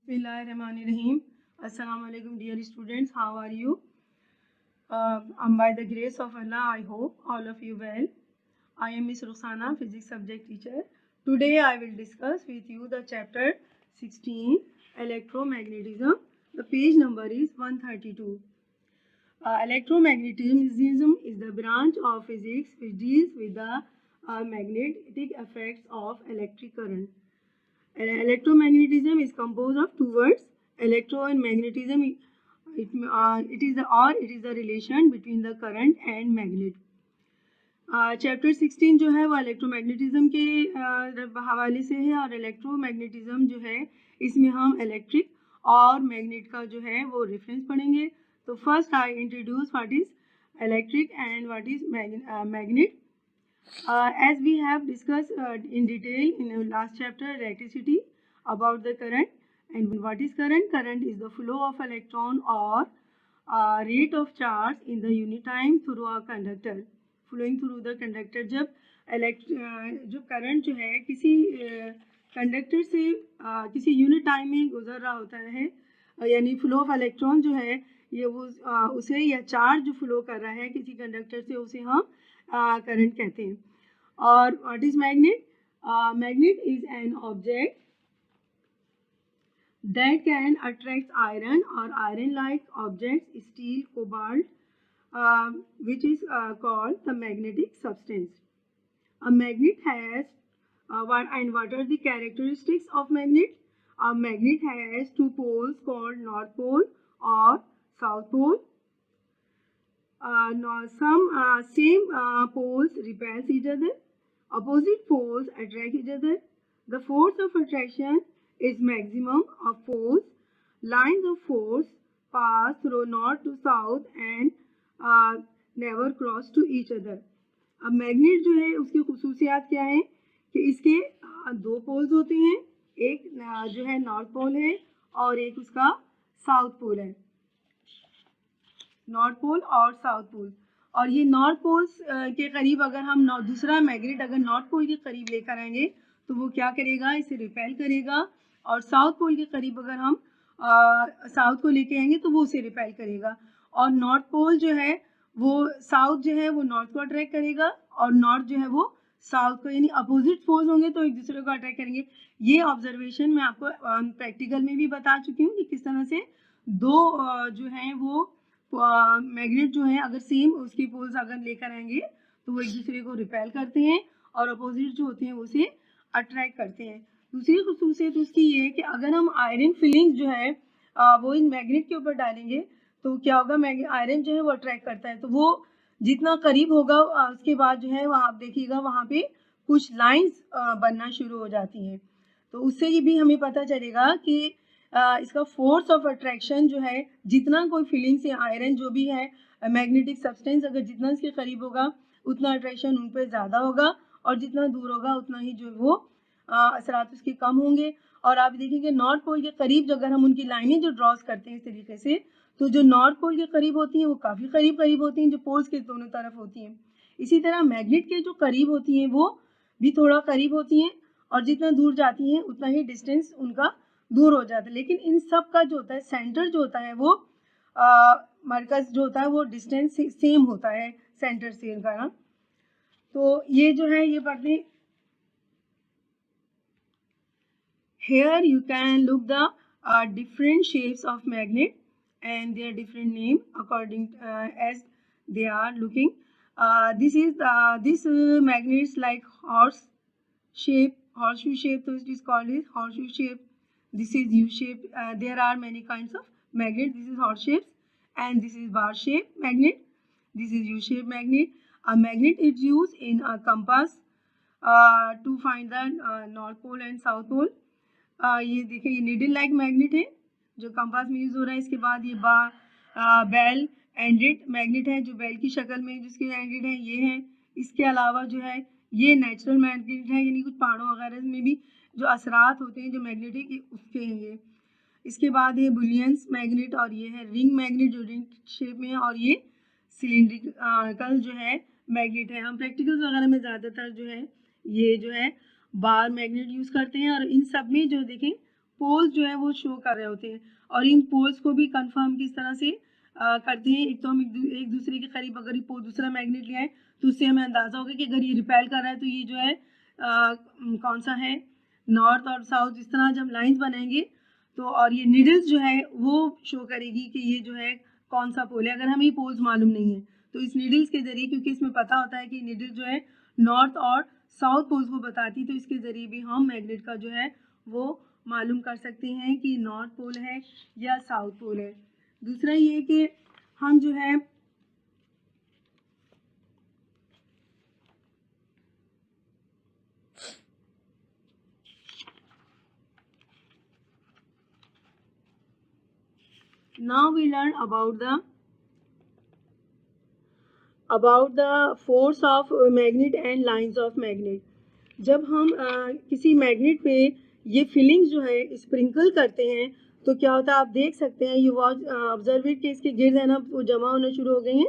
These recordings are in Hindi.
Bismillahirrahmanirrahim. Assalamu alaikum dear students. How are you? By the grace of Allah, I hope all of you well. I am Miss Rukhsana, physics subject teacher. Today I will discuss with you the chapter 16, electromagnetism. The page number is 132. Electromagnetism is the branch of physics which deals with the magnetic effects of electric current. Electromagnetism is composed of two words, electro and magnetism. It is the relation between the current and magnet. Chapter 16 जो है वो इलेक्ट्रोमैग्नेटिज्म के हवाले से है और इलेक्ट्रोमैग्नेटिज्म जो है इसमें हम इलेक्ट्रिक और मैग्नेट का जो है वो रेफरेंस पढ़ेंगे. तो first I introduce what is electric and what is magnet. As we have discussed in detail in our last chapter, electricity, about the current. And what is current? Current is the flow of electron or rate of charge in the unit time through a conductor, flowing through the conductor. जो करंट जो है किसी कंडक्टर से किसी यूनिट टाइम में गुजर रहा होता है, यानी फ्लो ऑफ इलेक्ट्रॉन जो है ये वो उसे या चार्ज जो फ्लो कर रहा है किसी कंडक्टर से उसे हम करंट कहते हैं. और what is magnet? Magnet is an object that can attract iron or iron like objects, steel, cobalt, which is called the magnetic substance. A magnet has what are the characteristics of magnet? A magnet has two poles called north pole or south pole. Some same poles repel each other. Opposite poles attract each other. The force of attraction is maximum of force. Lines of force pass through north to south and never cross to each other. अब मैग्नेट जो है उसकी खुसूसियात क्या है कि इसके दो पोल्स होते हैं, एक जो है नॉर्थ पोल है और एक उसका साउथ पोल है, नॉर्थ पोल और साउथ पोल. और ये नॉर्थ पोल्स के करीब अगर हम दूसरा मैग्नेट अगर नॉर्थ पोल के करीब लेकर आएंगे तो वो क्या करेगा, इसे रिपेल करेगा. और साउथ पोल के करीब अगर हम साउथ को लेके आएंगे तो वो उसे रिपेल करेगा. और नॉर्थ पोल जो है वो साउथ जो है वो नॉर्थ को अट्रैक्ट करेगा और नॉर्थ जो है वो साउथ को, यानी अपोजिट पोल्स होंगे तो एक दूसरे को अट्रैक्ट करेंगे. ये ऑब्जर्वेशन मैं आपको प्रैक्टिकल में भी बता चुकी हूँ कि किस तरह से दो जो हैं वो मैग्नेट जो है अगर सेम उसके पोल्स अगर लेकर आएंगे तो वो एक दूसरे को रिपेल करते हैं और अपोजिट जो होते हैं उसे अट्रैक्ट करते हैं. दूसरी खुसूसियत उसकी ये है कि अगर हम आयरन फिलिंग्स जो है वो इन मैग्नेट के ऊपर डालेंगे तो क्या होगा, आयरन जो है वो अट्रैक्ट करता है. तो वो जितना करीब होगा उसके बाद जो है वहाँ आप देखिएगा वहाँ पे कुछ लाइंस बनना शुरू हो जाती हैं. तो उससे ये भी हमें पता चलेगा कि इसका फोर्स ऑफ अट्रैक्शन जो है जितना कोई फीलिंग से आयरन जो भी है मैग्नेटिक सब्सटेंस अगर जितना इसके करीब होगा उतना अट्रैक्शन उन पर ज़्यादा होगा और जितना दूर होगा उतना ही जो वो असरात उसके कम होंगे. और आप देखेंगे नॉर्थ पोल के करीब अगर हम उनकी लाइनें जो ड्रॉस करते हैं इस तरीके से तो जो नॉर्थ पोल के करीब होती हैं वो काफ़ी करीब होती हैं जो पोल्स के दोनों तरफ होती हैं. इसी तरह मैग्नेट के जो करीब होती हैं वो भी थोड़ा करीब होती हैं और जितना दूर जाती हैं उतना ही डिस्टेंस उनका दूर हो जाता है. लेकिन इन सब का जो होता है सेंटर जो होता है वो मरकज़ जो होता है वो डिस्टेंस सेम होता है सेंटर से इनका ना. तो ये जो है ये पढ़ते हैं. Here you can look the different shapes of magnet and their different name according as they are looking. This magnets like horseshoe shape, so it is called as horseshoe shape. This is U shape. There are many kinds of magnet. This is horse shapes and this is bar shape magnet. This is U shape magnet. A magnet is used in a compass to find the north pole and south pole. ये देखिए ये नीडल लाइक मैग्नेट है जो कंपास में यूज़ हो रहा है. इसके बाद ये बेल एंडेड मैग्नेट है जो बेल की शक्ल में जिसके एंडेड है ये है. इसके अलावा जो है ये नेचुरल मैग्नेट है, यानी कुछ पहाड़ों वगैरह में भी जो असरात होते हैं जो मैग्नेटिक उसके हैं ये. इसके बाद ये बुलियंस मैग्नेट और ये है रिंग मैग्नेट जो रिंग शेप में है और ये सिलिंड्रिकल जो है मैग्नेट है. हम प्रैक्टिकल्स वगैरह में ज़्यादातर जो है ये जो है बार मैग्नेट यूज़ करते हैं और इन सब में जो देखें पोल्स जो है वो शो कर रहे होते हैं। और इन पोल्स को भी कंफर्म किस तरह से करते हैं, एक तो हम एक दूसरे के करीब अगर ये दूसरा मैग्नेट ले आए तो उससे हमें अंदाज़ा होगा कि अगर ये रिपेल कर रहा है तो ये जो है कौन सा है, नॉर्थ और साउथ। इस तरह जब लाइंस बनाएंगे तो और ये निडल्स जो है वो शो करेगी कि ये जो है कौन सा पोल है। अगर हमें ये पोल्स मालूम नहीं है तो इस निडल्स के ज़रिए, क्योंकि इसमें पता होता है कि निडल जो है नॉर्थ और साउथ पोल्स को बताती, तो इसके ज़रिए भी हम मैग्नेट का जो है वो मालूम कर सकते हैं कि नॉर्थ पोल है या साउथ पोल है। दूसरा ये कि हम जो है now we learn about the force of magnet and lines of magnet। जब हम किसी मैग्नेट पे ये फिलिंग्स जो है स्प्रिंकल करते हैं तो क्या होता है, आप देख सकते हैं, ये वॉच ऑब्जर्व कि इसके गिर्द है ना वो जमा होना शुरू हो गई हैं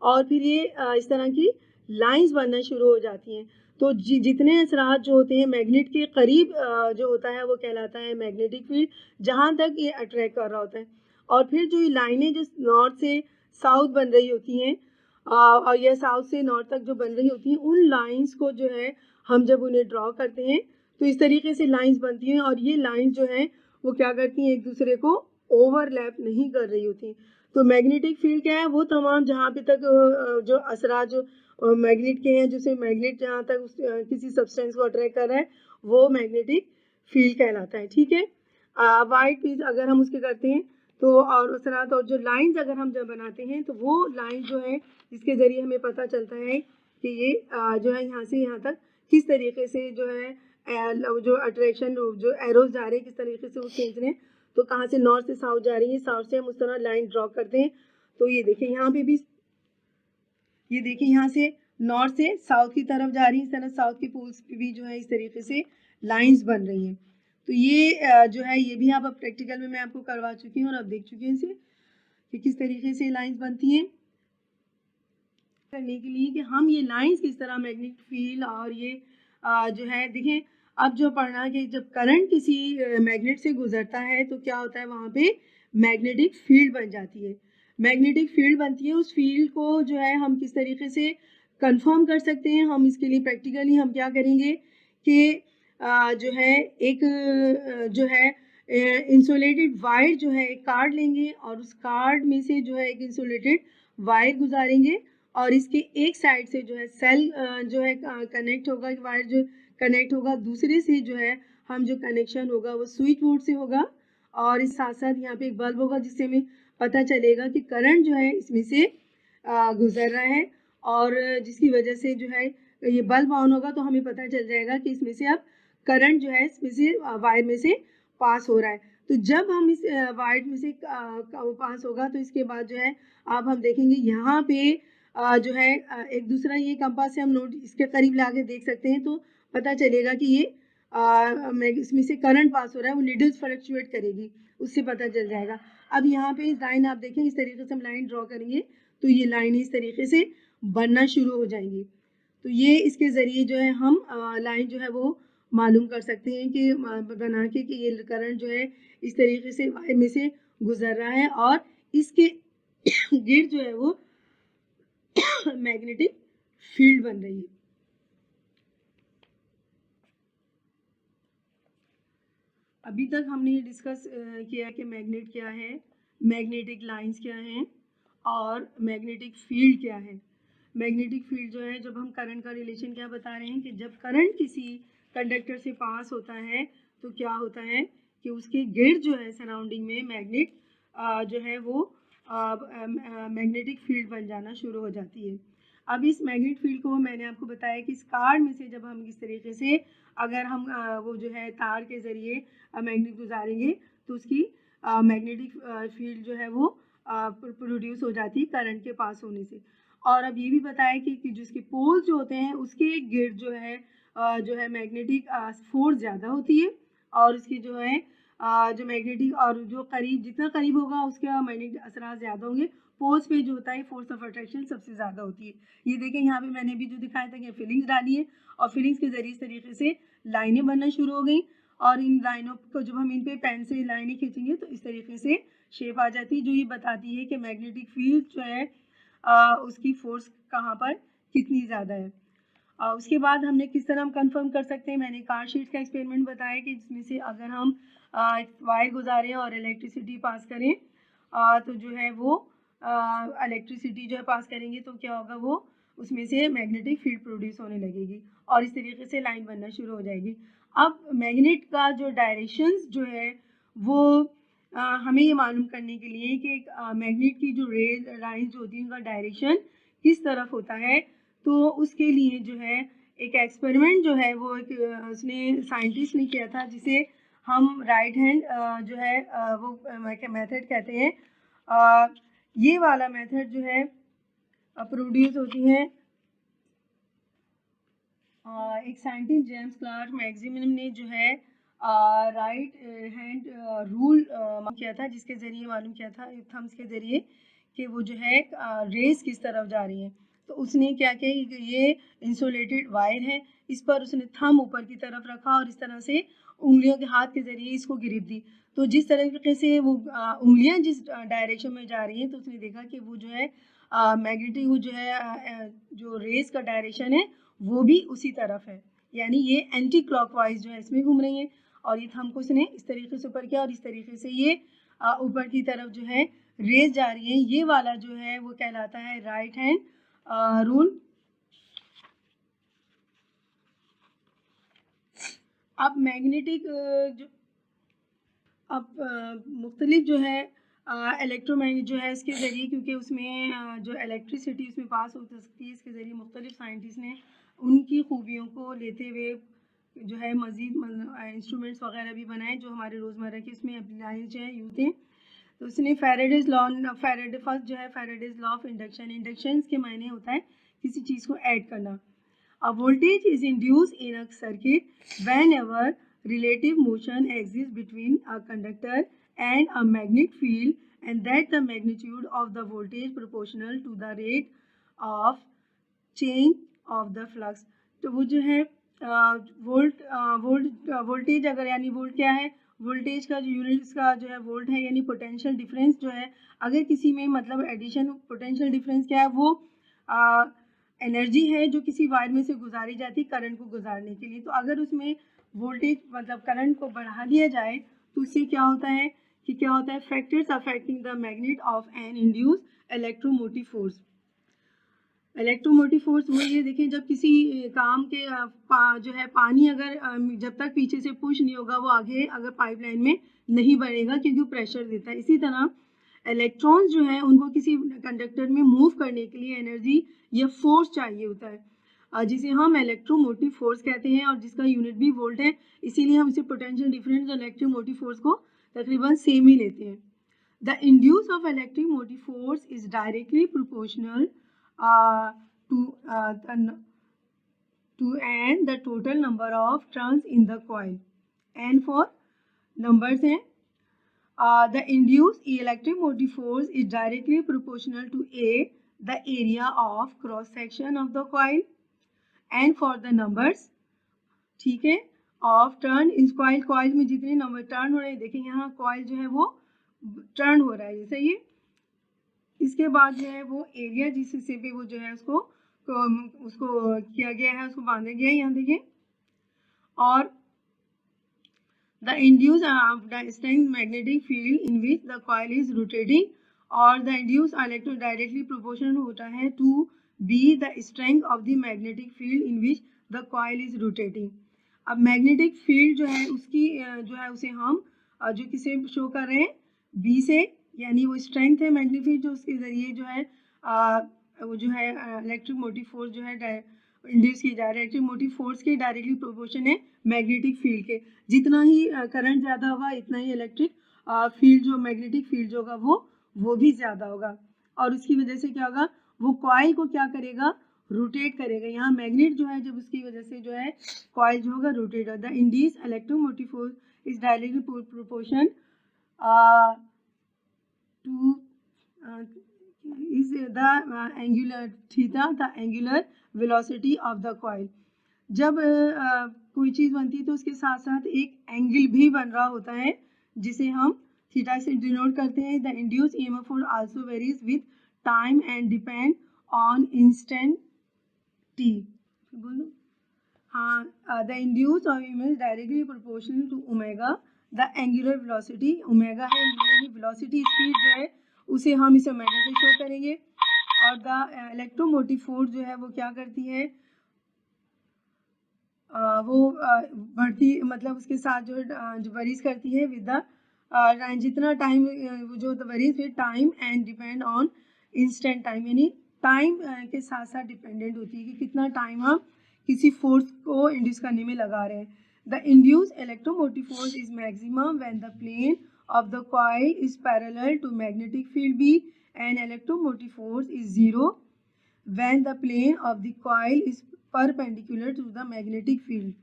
और फिर ये इस तरह की लाइंस बनना शुरू हो जाती हैं। तो जितने असरात जो होते हैं मैग्नेट के करीब जो होता है वो कहलाता है मैग्नेटिक फील्ड, जहाँ तक ये अट्रैक्ट कर रहा होता है। और फिर जो ये लाइनें जो नॉर्थ से साउथ बन रही होती हैं और यह साउथ से नॉर्थ तक जो बन रही होती हैं, उन लाइंस को जो है हम जब उन्हें ड्रॉ करते हैं तो इस तरीके से लाइंस बनती हैं और ये लाइंस जो हैं वो क्या करती हैं, एक दूसरे को ओवरलैप नहीं कर रही होती। तो मैग्नेटिक फील्ड क्या है, वो तमाम जहाँ पे तक जो असरा जो मैग्नेट के हैं, जैसे मैग्नेट जहाँ तक किसी सब्सटेंस को अट्रैक्ट कर रहा है वो मैग्नेटिक फील्ड कहलाता है। ठीक है, वाइट पीस अगर हम उसके करते हैं तो और असरात और जो लाइंस अगर हम जब बनाते हैं तो वो लाइन जो है इसके ज़रिए हमें पता चलता है कि ये जो है यहाँ से यहाँ तक किस तरीके से जो है जो अट्रैक्शन जो एरोज जा रहे हैं किस तरीके से वो खींच रहे हैं। तो कहाँ से नॉर्थ से साउथ जा रही है, साउथ से हम उस तरह लाइन ड्रॉ करते हैं। तो ये देखिए यहाँ पे भी, ये देखिए यहाँ से नॉर्थ से साउथ की तरफ जा रही है, इस तरह साउथ के पोल्स पे भी जो है इस तरीके से लाइंस बन रही हैं। तो ये जो है ये भी आप अब प्रैक्टिकल में मैं आपको करवा चुकी हूँ और अब देख चुकी हूँ इसे कि किस तरीके से लाइंस बनती हैं। करने के लिए कि हम ये लाइंस किस तरह मैग्नेटिक फील्ड और ये जो है देखें, अब जो पढ़ना कि जब करंट किसी मैग्नेट से गुजरता है तो क्या होता है, वहाँ पे मैग्नेटिक फील्ड बन जाती है। मैग्नेटिक फील्ड बनती है, उस फील्ड को जो है हम किस तरीके से कंफर्म कर सकते हैं, हम इसके लिए प्रैक्टिकली हम क्या करेंगे कि जो है एक जो है इंसुलेटेड वायर जो है एक कार्ड लेंगे और उस कार्ड में से जो है एक इंसुलेटेड वायर गुजारेंगे और इसके एक साइड से जो है सेल जो है कनेक्ट होगा, वायर जो कनेक्ट होगा, दूसरे से जो है हम जो कनेक्शन होगा वो स्विच बोर्ड से होगा और इस साथ साथ यहाँ पे एक बल्ब होगा जिससे हमें पता चलेगा कि करंट जो है इसमें से गुजर रहा है और जिसकी वजह से जो है ये बल्ब ऑन होगा तो हमें पता चल जाएगा कि इसमें से अब करंट जो है इसमें से वायर में से पास हो रहा है। तो जब हम इस वायर में से पास होगा तो इसके बाद जो है अब हम देखेंगे यहाँ पे जो है एक दूसरा ये कंपास से हम नोट इसके करीब ला के देख सकते हैं तो पता चलेगा कि ये इसमें से करंट पास हो रहा है, वो नीडल्स फ्लक्चुएट करेगी, उससे पता चल जाएगा। अब यहाँ पे इस लाइन आप देखें, इस तरीके से हम लाइन ड्रॉ करेंगे तो ये लाइन इस तरीके से बनना शुरू हो जाएंगी। तो ये इसके ज़रिए जो है हम लाइन जो है वो मालूम कर सकते हैं कि बना के कि ये करंट जो है इस तरीके से वायर में से गुजर रहा है और इसके गिर्द जो है वो मैग्नेटिक फील्ड बन रही है। अभी तक हमने ये डिस्कस किया कि मैग्नेट क्या है, मैग्नेटिक लाइंस क्या हैं और मैग्नेटिक फील्ड क्या है। मैग्नेटिक फील्ड जो है, जब हम करंट का रिलेशन क्या बता रहे हैं कि जब करंट किसी कंडक्टर से पास होता है तो क्या होता है कि उसके गिर्द जो है सराउंडिंग में मैग्नेट जो है वो मैग्नेटिक फील्ड बन जाना शुरू हो जाती है। अब इस मैग्नेट फील्ड को मैंने आपको बताया कि इस कार्ड में से जब हम इस तरीके से अगर हम वो जो है तार के ज़रिए मैग्नेट गुजारेंगे तो उसकी मैग्नेटिक फील्ड जो है वो प्रोड्यूस हो जाती है करंट के पास होने से। और अब ये भी बताया कि जिसके पोल्स जो होते हैं उसके गिर्द जो है मैग्नेटिक फोर्स ज़्यादा होती है और उसकी जो है जो मैग्नेटिक और जो करीब जितना करीब होगा उसके मैग्नेटिक असरात ज़्यादा होंगे। पोल्स पे जो होता है फोर्स ऑफ अट्रैक्शन सबसे ज़्यादा होती है। ये देखें यहाँ पे मैंने भी जो दिखाया था कि फिलिंग्स डाली है और फिलिंग्स के ज़रिए इस तरीके से लाइनें बनना शुरू हो गई और इन लाइनों को जब हम इन पे पेन से लाइनें खींचेंगे तो इस तरीके से शेप आ जाती है, जो ये बताती है कि मैग्नेटिक फील्ड जो है उसकी फोर्स कहाँ पर कितनी ज़्यादा है। उसके बाद हमने किस तरह हम कंफर्म कर सकते हैं, मैंने कार शीट का एक्सपेरिमेंट बताया कि जिसमें से अगर हम वायर गुजारें और इलेक्ट्रिसिटी पास करें तो जो है वो इलेक्ट्रिसिटी जो है पास करेंगे तो क्या होगा, वो उसमें से मैग्नेटिक फील्ड प्रोड्यूस होने लगेगी और इस तरीके से लाइन बनना शुरू हो जाएगी। अब मैग्नेट का जो डायरेक्शंस जो है वो हमें ये मालूम करने के लिए कि मैग्नेट की जो लाइंस जो होती हैं उनका डायरेक्शन किस तरफ होता है, तो उसके लिए जो है एक एक्सपेरिमेंट जो है वो उसने साइंटिस्ट ने किया था, जिसे हम राइट हैंड जो है वो मेथड कहते हैं। ये वाला मेथड जो है प्रोड्यूस होती है एक साइंटिस्ट जेम्स क्लार्क मैक्सिमम ने जो है राइट हैंड रूल किया था, जिसके ज़रिए मालूम किया था थम्स के ज़रिए कि वो जो है रेस किस तरफ जा रही है। तो उसने क्या किया कि ये इंसुलेटेड वायर है, इस पर उसने थंब ऊपर की तरफ रखा और इस तरह से उंगलियों के हाथ के ज़रिए इसको ग्रिप दी। तो जिस तरीके से वो उंगलियां जिस डायरेक्शन में जा रही हैं तो उसने देखा कि वो जो है मैग्नेटिक वो जो है जो रेस का डायरेक्शन है वो भी उसी तरफ है, यानी ये एंटी क्लॉकवाइज जो है इसमें घूम रही है। और ये थंब को उसने इस तरीके से ऊपर किया और इस तरीके से ये ऊपर की तरफ जो है रेस जा रही है। ये वाला जो है वो कहलाता है राइट हैंड रूल। अब मैग्नेटिक जो अब मुख्तलिफ जो है इलेक्ट्रोमैग्नेट जो है इसके ज़रिए, क्योंकि उसमें जो इलेक्ट्रिसिटी उसमें पास हो सकती है, इसके ज़रिए मुख्तलिफ साइंटिस्ट ने उनकी खूबियों को लेते हुए जो है मज़ीद इंस्ट्रूमेंट्स वगैरह भी बनाए जो हमारे रोज़मर्रा के उसमें अप्लाइज जो है यूज़ हैं। तो उसने फैराडेज लॉ फर्स्ट जो है फैराडेज लॉ ऑफ इंडक्शन के मायने होता है किसी चीज़ को ऐड करना। A voltage is induced in a circuit whenever relative motion exists between a conductor and a magnetic field, and that the magnitude of the voltage proportional to the rate of change of the flux। तो वो जो है वोल्टेज अगर यानी वोल्ट क्या है, वोल्टेज का जो यूनिट्स का जो है वोल्ट है, यानी पोटेंशियल डिफरेंस जो है अगर किसी में मतलब एडिशन पोटेंशियल डिफरेंस क्या है, वो एनर्जी है जो किसी वायर में से गुजारी जाती है करंट को गुजारने के लिए। तो अगर उसमें वोल्टेज मतलब करंट को बढ़ा दिया जाए तो उससे क्या होता है कि क्या होता है, factors affecting the magnet of an induce electromotive force. Electromotive force वो ये देखें, जब किसी काम के जो है पानी अगर जब तक पीछे से पुश नहीं होगा वो आगे अगर पाइपलाइन में नहीं बढ़ेगा क्योंकि वो प्रेशर देता है। इसी तरह इलेक्ट्रॉन्स जो है उनको किसी कंडक्टर में मूव करने के लिए एनर्जी या फोर्स चाहिए होता है, जिसे हम इलेक्ट्रोमोटिव फोर्स कहते हैं और जिसका यूनिट भी वोल्ट है। इसीलिए हम इसे पोटेंशियल डिफरेंस और इलेक्ट्रोमोटिव फोर्स को तकरीबन सेम ही लेते हैं। The induce of electromotive force is directly proportional to n the total number of turns in the coil। n for numbers हैं। The induced electromotive force is directly proportional to A, the area of cross section of the coil, and for the numbers, ठीक है, of turn in coil में जितने नंबर टर्न हो रहे हैं, देखें यहाँ coil जो है वो टर्न हो रहा है, सही है। इसके बाद जो है वो एरिया जिस हिस्से पे वो जो है उसको किया गया है, उसको बांधा गया है, यहाँ देखिए। और the induced strength magnetic field in which the coil is rotating, और the induced electron directly proportional होता है to b the strength of the magnetic field in which the coil is rotating। अब मैग्नेटिक फील्ड जो है उसकी जो है उसे हम जो किसे शो कर रहे हैं b से, यानी वो स्ट्रेंथ है मैग्नेटिक फील्ड जो उसके ज़रिए जो है वो जो है इलेक्ट्रिक मोटिव फोर्स जो है इंड्यूस की जा रही है। इलेक्ट्रिक मोटिव फोर्स के डायरेक्टली प्रोपोर्शन है मैग्नेटिक फील्ड के। जितना ही करंट ज़्यादा होगा इतना ही इलेक्ट्रिक फील्ड जो मैग्नेटिक फील्ड जो होगा वो भी ज़्यादा होगा, और उसकी वजह से क्या होगा, वो कॉइल को क्या करेगा, रोटेट करेगा। यहाँ मैग्नेट जो है जब उसकी वजह से जो है कॉइल जो होगा रोटेट होगा। The induced electromotive force is directly proportion to is the angular theta, the angular velocity of the coil। जब कोई चीज़ बनती है तो उसके साथ साथ एक एंगल भी बन रहा होता है जिसे हम थीटा से डिनोट करते हैं। The induce EMF also varies with time and depend on instant T. बोलो हाँ, the induce EMF directly proportional to omega the angular velocity. Omega है यानी वेलोसिटी स्पीड जो है उसे हम इस ओमेगा से शो करेंगे। और द इलेक्ट्रोमोटिव फोर्स जो है वो क्या करती है, वो बढ़ती मतलब उसके साथ जो वरीज करती है विद द जितना टाइम जो worries with time and depend on instant time, यानी टाइम के साथ साथ डिपेंडेंट होती है कि कितना टाइम हम किसी फोर्स को इंड्यूस करने में लगा रहे हैं। The induce electromotive force is maximum when the plane of the coil is parallel to magnetic field B and electromotive force is zero when the plane of the coil is perpendicular to the magnetic field।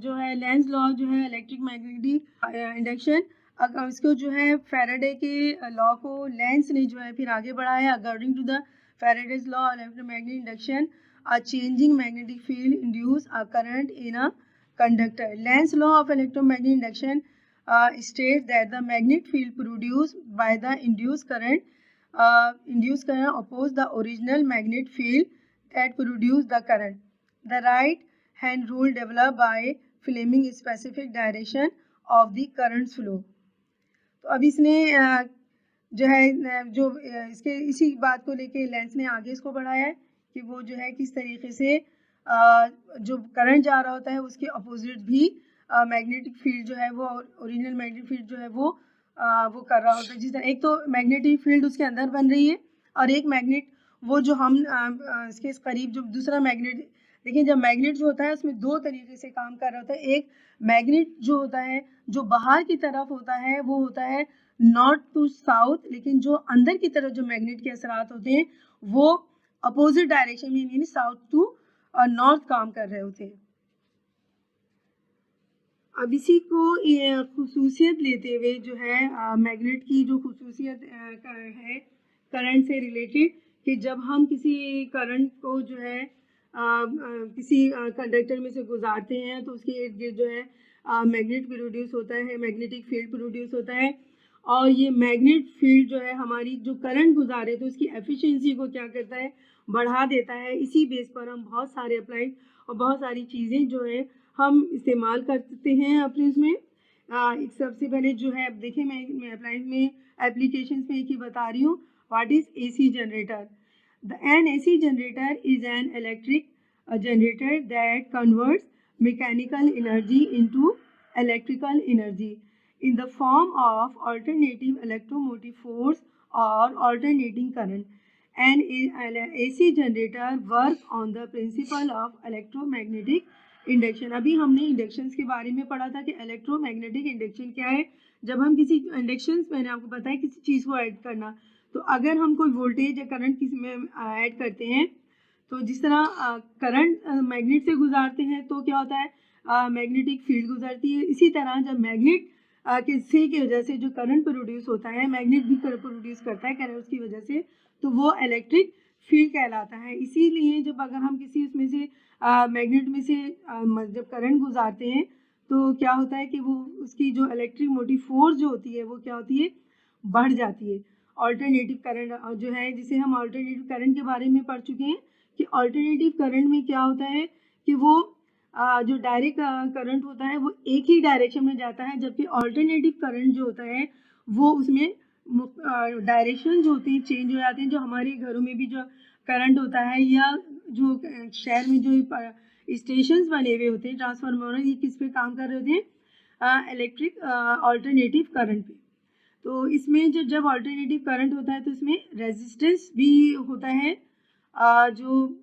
जो है लेंस लॉ जो है इलेक्ट्रिक मैग्नेटिक इंडक्शन, अगर इसको जो है फैराडे के लॉ को लेंस ने जो है फिर आगे बढ़ाया। According to the Faraday's law electromagnetic induction a changing magnetic field induce a current in a conductor. Lenz's law of electromagnetic induction states that the magnetic field produced by the induced current oppose the original magnetic field that produced the current। The right hand rule developed by Fleming specific direction of the current flow। तो अब इसने जो है जो इसके इसी बात को लेके लेंस ने आगे इसको बढ़ाया है कि वो जो है किस तरीके से जो करंट जा रहा होता है उसके अपोजिट भी मैग्नेटिक फील्ड जो है वो ओरिजिनल मैग्नेटिक फील्ड जो है वो कर रहा होता है। जिस तरह एक तो मैग्नेटिक फील्ड उसके अंदर बन रही है और एक मैग्नेट वो जो हम इसके करीब जो दूसरा मैग्नेट, देखिए जब मैग्नेट जो होता है उसमें दो तरीके से काम कर रहा होता है। एक मैग्नेट जो होता है जो बाहर की तरफ होता है वो होता है नॉर्थ टू साउथ, लेकिन जो अंदर की तरफ जो मैग्नेट के असरात होते हैं वो अपोजिट डायरेक्शन में यानी साउथ टू नॉर्थ काम कर रहे होते हैं। अब इसी को खुसूसियत लेते हुए जो है मैग्नेट की जो खुसूसियत है करंट से रिलेटेड कि जब हम किसी करंट को जो है किसी कंडक्टर में से गुजारते हैं तो उसके इर्द गिर्द जो है मैग्नेट प्रोड्यूस होता है, मैग्नेटिक फील्ड प्रोड्यूस होता है। और ये मैग्नेट फील्ड जो है हमारी जो करंट गुजारे तो उसकी एफिशिएंसी को क्या करता है, बढ़ा देता है। इसी बेस पर हम बहुत सारे अप्लाइड और बहुत सारी चीज़ें जो है हम इस्तेमाल करते हैं अपने उसमें। एक सबसे पहले जो है अब देखिए मैं अप्लाइड में एप्लीकेशंस में एक ही बता रही हूँ। What is AC generator? An AC generator is an electric generator that converts mechanical energy into electrical energy in the form of alternating electromotive force or alternating current। An AC generator works on the principle of electromagnetic induction. अभी हमने इंडक्शंस के बारे में पढ़ा था कि इलेक्ट्रोमैग्नेटिक इंडक्शन क्या है। जब हम किसी इंडक्शंस मैंने आपको बताया किसी चीज़ को ऐड करना, तो अगर हम कोई वोल्टेज या करंट किसी में ऐड करते हैं तो जिस तरह करंट मैग्नेट से गुजारते हैं तो क्या होता है मैग्नेटिक फील्ड गुजरती है। इसी तरह जब मैग्नेट किसी की वजह से जो करंट प्रोड्यूस होता है, मैग्नेट भी करंट प्रोड्यूस करता है करंट की वजह से, तो वो इलेक्ट्रिक फील्ड कहलाता है। इसीलिए जब अगर हम किसी उसमें से मैग्नेट में से जब करंट गुजारते हैं तो क्या होता है कि वो उसकी जो इलेक्ट्रिक मोटिव फोर्स जो होती है वो क्या होती है, बढ़ जाती है। अल्टरनेटिव करंट जो है जिसे हम अल्टरनेटिव करंट के बारे में पढ़ चुके हैं कि अल्टरनेटिव करंट में क्या होता है कि वो जो डायरेक्ट करंट होता है वो एक ही डायरेक्शन में जाता है, जबकि अल्टरनेटिव करंट जो होता है वो उसमें डायरेक्शन जो होते हैं चेंज हो जाते हैं। जो हमारे घरों में भी जो करंट होता है या जो शहर में जो स्टेशंस बने हुए होते हैं ट्रांसफार्मर, ये किस पे काम कर रहे होते हैं, इलेक्ट्रिक अल्टरनेटिव करंट पे। तो इसमें जब अल्टरनेटिव करंट होता है तो इसमें रेजिस्टेंस भी होता है, जो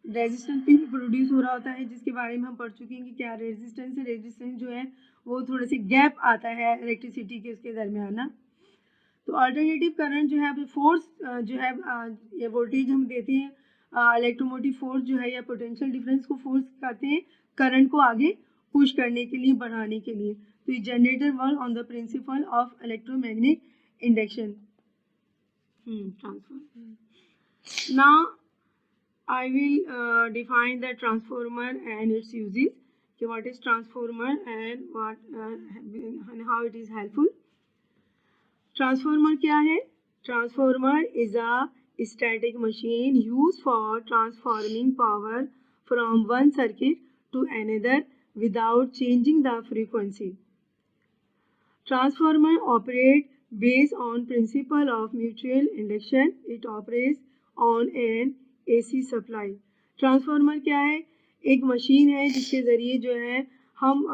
रेजिस्टेंस भी प्रोड्यूस हो रहा होता है जिसके बारे में हम पढ़ चुके हैं कि क्या रेजिस्टेंस जो है वो थोड़े से गैप आता है इलेक्ट्रिसिटी के उसके दरमियान ना। तो अल्टरनेटिव करंट जो है फोर्स जो है ये वोल्टेज हम देते हैं, इलेक्ट्रोमोटिव फोर्स जो है या पोटेंशियल डिफरेंस को फोर्स करते हैं करंट को आगे पुश करने के लिए, बढ़ाने के लिए। तो ये generator work on the principle of electromagnetic induction transfer. Now I will define the transformer and its uses. Okay, what is transformer and and how it is helpful. Transformer क्या है? Transformer is a static machine used for transforming power from one circuit to another without changing the frequency. Transformer operate based on principle of mutual induction. It operates on an AC supply. Transformer क्या है? एक मशीन है जिसके ज़रिए जो है हम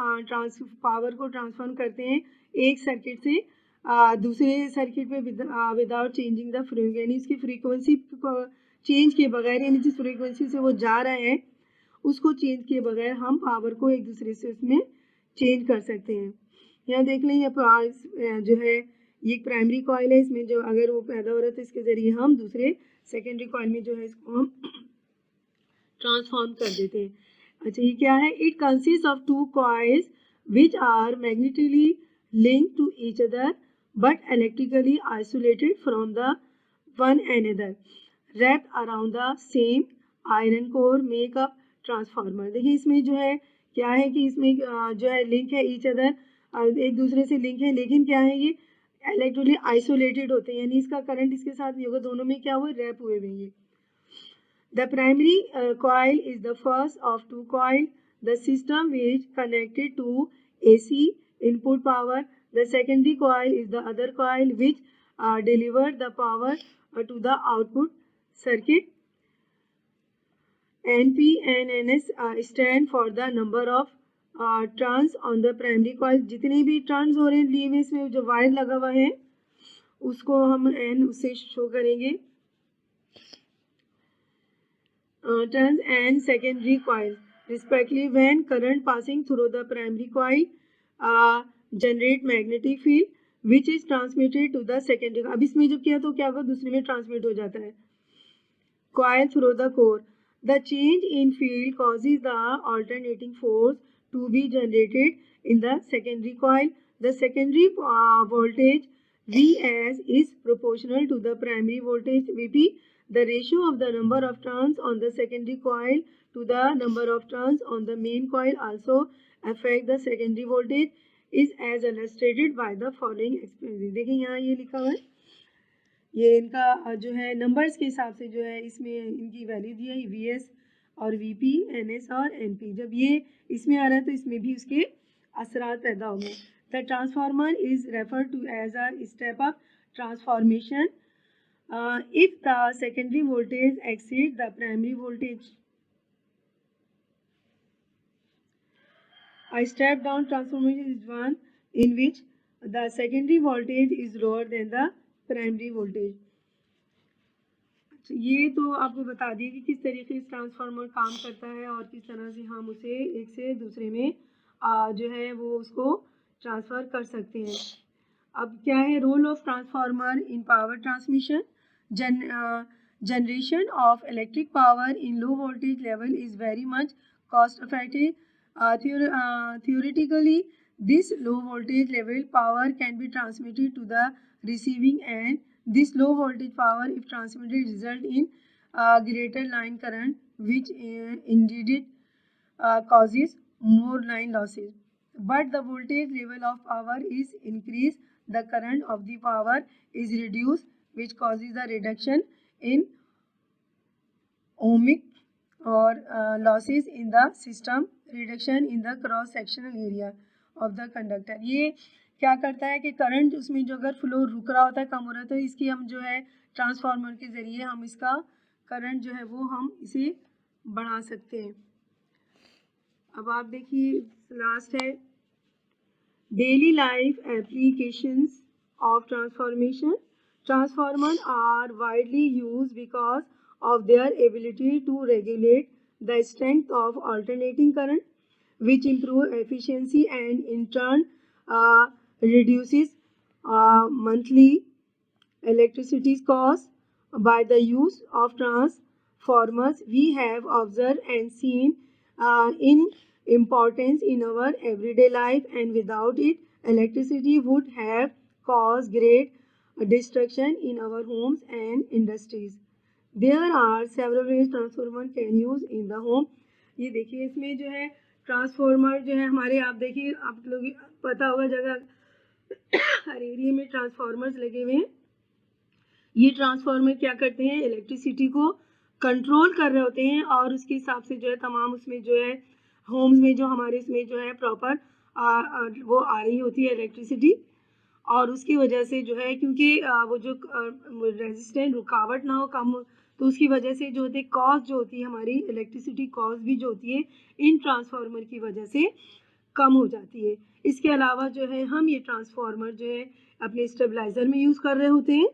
पावर को ट्रांसफॉर्म करते हैं एक सर्किट से दूसरे सर्किट पे विदाउट चेंजिंग द फ्रीक्वेंसी, यानी इसकी फ्रीक्वेंसी चेंज किए बगैर, यानी जिस फ्रीक्वेंसी से वो जा रहा है उसको चेंज किए बगैर हम पावर को एक दूसरे से उसमें चेंज कर सकते हैं. यहाँ देख लें, ये जो है ये एक प्राइमरी कॉइल है. इसमें जो अगर वो पैदा हो रहा है तो इसके ज़रिए हम दूसरे सेकेंडरी कॉइल में जो है इसको हम ट्रांसफॉर्म कर देते हैं. अच्छा, ये क्या है? It consist of two coils which are magnetically linked to each other but electrically isolated from the one another, wrapped around the same iron core make up transformer. देखिए इसमें जो है क्या है कि इसमें जो है लिंक है each other, एक दूसरे से लिंक है, लेकिन क्या है ये इलेक्ट्रिकली आइसोलेटेड होते हैं, यानी इसका करंट इसके साथ नहीं होगा, दोनों में क्या हुए? रैप हुए हुए हैं. The primary coil is the first of two coils, the system which connected to AC input power. The secondary coil is the other coil which delivered the power to the output circuit. NP and NS stand for the number of turns on the primary coil. जितने भी turns हो रहे हैं लिए हुए इसमें जो वायर लगा हुआ है उसको हम N उससे शो करेंगे. Turns and secondary coil respectively. When current passing through the primary coil generate magnetic field which is transmitted to the secondary. अब इसमें जब किया तो क्या होगा? दूसरे में ट्रांसमिट हो जाता है. Coil through the core. The change in field causes the alternating force to be generated in the secondary coil. The secondary voltage Vs is proportional to the primary voltage Vp. The ratio of the number of turns on the secondary coil to the number of turns on the main coil also affect the secondary voltage is as illustrated by the following expression. देखिए यहाँ ये लिखा हुआ है, ये इनका जो है नंबर्स के हिसाब से जो है इसमें इनकी वैल्यू दी है Vs और Vp, Ns और Np. जब ये इसमें आ रहा है तो इसमें भी उसके असरात पैदा होंगे. The transformer is refer to as a step up transformation if the secondary voltage exceeds the primary voltage. A step down transformation is one in which the secondary voltage is lower than the primary voltage. ये तो आपको बता दिए कि किस तरीके से ट्रांसफार्मर काम करता है और किस तरह से हम उसे एक से दूसरे में जो है वो उसको ट्रांसफ़र कर सकते हैं. अब क्या है role of transformer in power transmission? Generation of electric power in low voltage level is very much cost effective. Theoretically, this low voltage level power can be transmitted to the receiving end. This low voltage power, if transmitted, result in greater line current, which indeed causes more line losses. But the voltage level of power is increased, the current of the power is reduced, which causes the reduction in ohmic or losses in the system, reduction in the cross sectional area of the conductor. ये क्या करता है कि करंट उसमें जो अगर फ्लो रुक रहा होता है, कम हो रहा है, तो इसकी हम जो है ट्रांसफार्मर के ज़रिए हम इसका करंट जो है वो हम इसे बढ़ा सकते हैं. अब आप देखिए लास्ट है daily life applications of transformation. Transformers are widely used because of their ability to regulate the strength of alternating current, which improve efficiency and in turn reduces monthly electricity costs. By the use of transformers, we have observed and seen in importance in our everyday life, and without it, electricity would have caused great destruction in our homes and industries. There are several ways transformer can use in the home. ये देखिए इसमें जो है ट्रांसफार्मर जो है हमारे, आप देखिए आप लोग पता होगा जगह हर एरिया में ट्रांसफार्मर्स लगे हुए हैं। ये ट्रांसफार्मर क्या करते हैं, इलेक्ट्रिसिटी को कंट्रोल कर रहे होते हैं और उसके हिसाब से जो है तमाम उसमें जो है होम्स में जो हमारे इसमें जो है प्रॉपर वो आ रही होती है इलेक्ट्रिसिटी। और उसकी वजह से जो है क्योंकि वो जो रेजिस्टेंट रुकावट ना हो कम हो, तो उसकी वजह से जो होती है कॉस्ट जो होती है हमारी इलेक्ट्रिसिटी कॉस्ट भी जो होती है इन ट्रांसफार्मर की वजह से कम हो जाती है। इसके अलावा जो है हम ये ट्रांसफार्मर जो है अपने स्टेबलाइज़र में यूज़ कर रहे होते हैं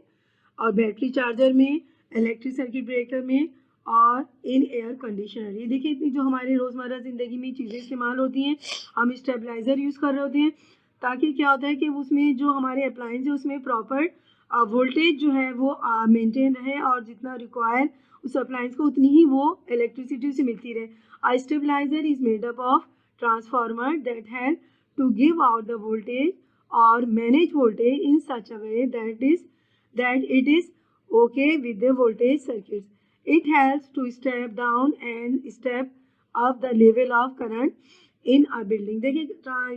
और बैटरी चार्जर में, इलेक्ट्रिक सर्किट ब्रेकर में और इन एयर कंडीशनर। ये देखिए इतनी जो हमारे रोज़मर्रा ज़िंदगी में चीज़ें इस्तेमाल होती हैं, हम स्टेबलाइज़र यूज़ कर रहे होते हैं ताकि क्या होता है कि उसमें जो हमारे अप्लायंस है उसमें प्रॉपर वोल्टेज जो है वो मेंटेन रहे और जितना रिक्वायर उस अप्लायंस को उतनी ही वो इलेक्ट्रिसिटी उसे मिलती रहे। A stabiliser is made up of transformer that help to give out the voltage और manage voltage in such a way that it is okay with the voltage circuits. It helps to step down and step up the level of current in a building। देखिए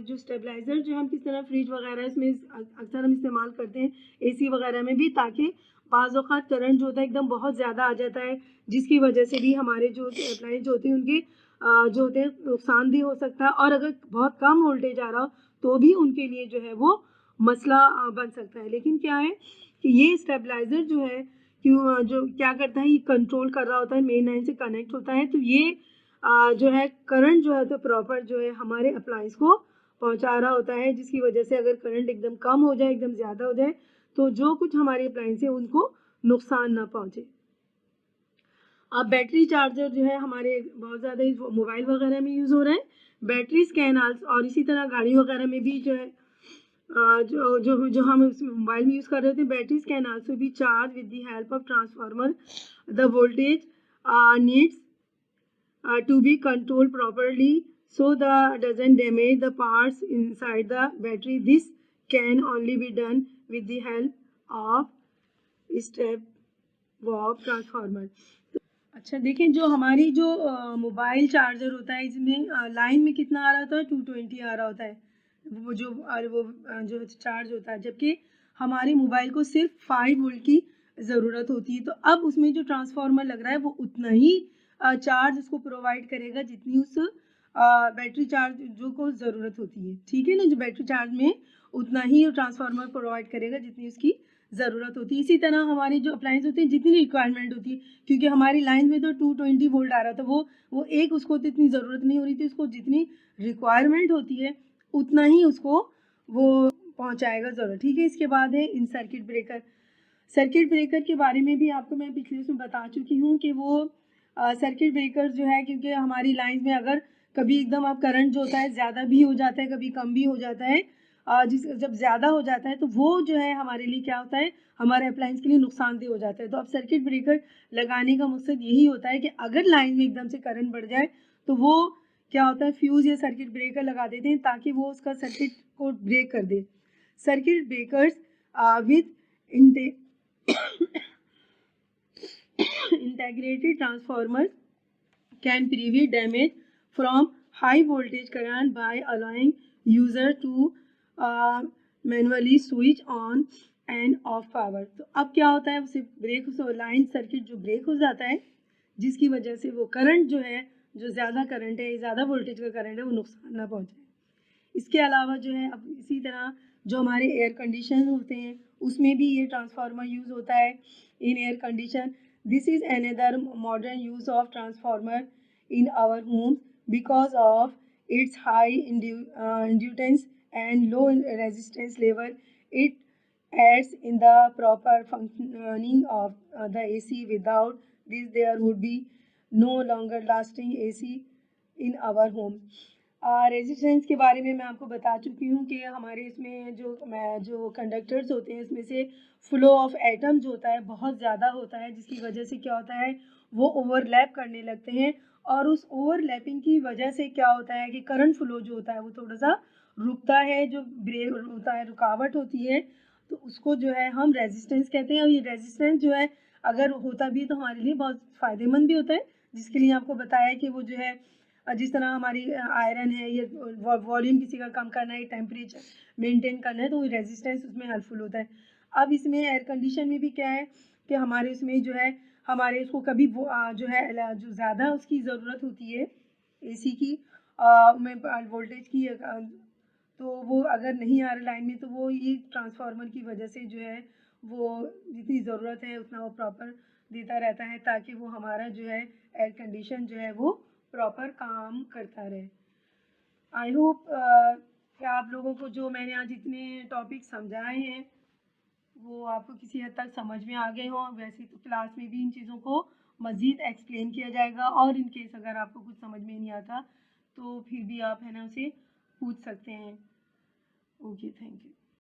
जो स्टेबलाइजर जो हम किस तरह फ्रिज वगैरह इसमें अक्सर हम इस्तेमाल करते हैं, एसी वगैरह में भी, ताकि बाज़ औक़ात करंट जो होता है एकदम बहुत ज़्यादा आ जाता है जिसकी वजह से भी हमारे जो अप्लायंस होते हैं उनके जो होते हैं नुकसानदेह हो सकता है और अगर बहुत कम वोल्टेज आ रहा हो तो भी उनके लिए जो है वो मसला बन सकता है। लेकिन क्या है कि ये स्टेबलाइज़र जो है क्यों जो क्या करता है, ये कंट्रोल कर रहा होता है, मेन लाइन से कनेक्ट होता है, तो ये जो है करंट जो है तो प्रॉपर जो है हमारे अप्लायंस को पहुंचा रहा होता है, जिसकी वजह से अगर करंट एकदम कम हो जाए, एकदम ज़्यादा हो जाए, तो जो कुछ हमारे अप्लायंस है उनको नुकसान ना पहुंचे। अब बैटरी चार्जर जो है हमारे बहुत ज़्यादा मोबाइल वगैरह में यूज़ हो रहा है, बैटरी स्कैन और इसी तरह गाड़ी वगैरह में भी जो है जो हम मोबाइल में यूज़ कर रहे थे, batteries can also be charge with the help of transformer. The voltage needs to be control properly so the doesn't damage the parts inside the battery. This can only be done with the help of step walk transformer. अच्छा देखें, जो हमारी जो मोबाइल चार्जर होता है इसमें लाइन में कितना आ रहा होता है, 220 आ रहा होता है वो जो चार्ज होता है, जबकि हमारे मोबाइल को सिर्फ 5 वोल्ट की ज़रूरत होती है। तो अब उसमें जो ट्रांसफार्मर लग रहा है वो उतना ही चार्ज उसको प्रोवाइड करेगा जितनी उस बैटरी चार्ज जो को ज़रूरत होती है। ठीक है ना, जो बैटरी चार्ज में उतना ही ट्रांसफार्मर प्रोवाइड करेगा जितनी उसकी ज़रूरत होती है। इसी तरह हमारे जो अप्लायंस होते हैं जितनी रिक्वायरमेंट होती है, क्योंकि हमारी लाइन में तो 220 वोल्ट आ रहा था, वो एक उसको तो इतनी ज़रूरत नहीं हो रही थी, उसको जितनी रिक्वायरमेंट होती है उतना ही उसको वो पहुंचाएगा ज़रूर। ठीक है, इसके बाद है इन सर्किट ब्रेकर। सर्किट ब्रेकर के बारे में भी आपको मैं पिछले उसमें बता चुकी हूँ कि वो सर्किट ब्रेकर जो है, क्योंकि हमारी लाइन में अगर कभी एकदम अब करंट जो होता है ज़्यादा भी हो जाता है, कभी कम भी हो जाता है, जब ज़्यादा हो जाता है तो वो जो है हमारे लिए क्या होता है, हमारे अप्लायंस के लिए नुकसानदेह हो जाता है। तो अब सर्किट ब्रेकर लगाने का मकसद यही होता है कि अगर लाइन में एकदम से करंट बढ़ जाए तो वो क्या होता है, फ्यूज़ या सर्किट ब्रेकर लगा देते हैं ताकि वो उसका सर्किट को ब्रेक कर दे। Circuit breakers with integrated transformers can prevent damage from high voltage current by allowing user to manually switch on and off power। तो अब क्या होता है, उसे ब्रेक लाइन सर्किट जो ब्रेक हो जाता है जिसकी वजह से वो करंट जो है, जो ज़्यादा करंट है, ज़्यादा वोल्टेज का करंट है, वो नुकसान ना पहुँचे। इसके अलावा जो है अब इसी तरह जो हमारे एयर कंडीशन होते हैं उसमें भी ये ट्रांसफार्मर यूज़ होता है in air condition. This is another modern use of transformer in our homes because of its high endurance and low resistance level. It aids in the proper functioning of the AC. Without this, there would be no longer lasting AC in our homes। Resistance के बारे में मैं आपको बता चुकी हूँ कि हमारे इसमें जो कंडक्टर्स होते हैं इसमें से फ्लो ऑफ एटम जो होता है बहुत ज़्यादा होता है, जिसकी वजह से क्या होता है वो ओवरलैप करने लगते हैं और उस ओवरलैपिंग की वजह से क्या होता है कि करंट फ्लो जो होता है वो थोड़ा सा रुकता है, जो ब्रेक होता है, रुकावट होती है, तो उसको जो है हम रेजिस्टेंस कहते हैं। और ये रेजिस्टेंस जो है अगर होता भी है तो हमारे लिए बहुत फ़ायदेमंद भी होता है, जिसके लिए आपको बताया कि वो जो है जिस तरह हमारी आयरन है, ये वॉल्यूम किसी का कम करना है, टेम्परेचर मेंटेन करना है, तो रेजिस्टेंस उसमें हेल्पफुल होता है। अब इसमें एयर कंडीशन में भी क्या है कि हमारे उसमें जो है हमारे उसको कभी वो जो है जो ज़्यादा उसकी ज़रूरत होती है एसी की में वोल्टेज की तो वो अगर नहीं आ रहा लाइन में तो वो ये ट्रांसफार्मर की वजह से जो है वो जितनी ज़रूरत है उतना वो प्रॉपर देता रहता है, ताकि वो हमारा जो है एयर कंडीशन जो है वो प्रॉपर काम करता रहे। आई होप कि आप लोगों को जो मैंने आज इतने टॉपिक समझाए हैं वो आपको किसी हद तक समझ में आ गए हों। वैसे तो क्लास में भी इन चीज़ों को मज़ीद एक्सप्लेन किया जाएगा, और इन केस अगर आपको कुछ समझ में नहीं आता तो फिर भी आप है ना उसे पूछ सकते हैं। Okay, thank you.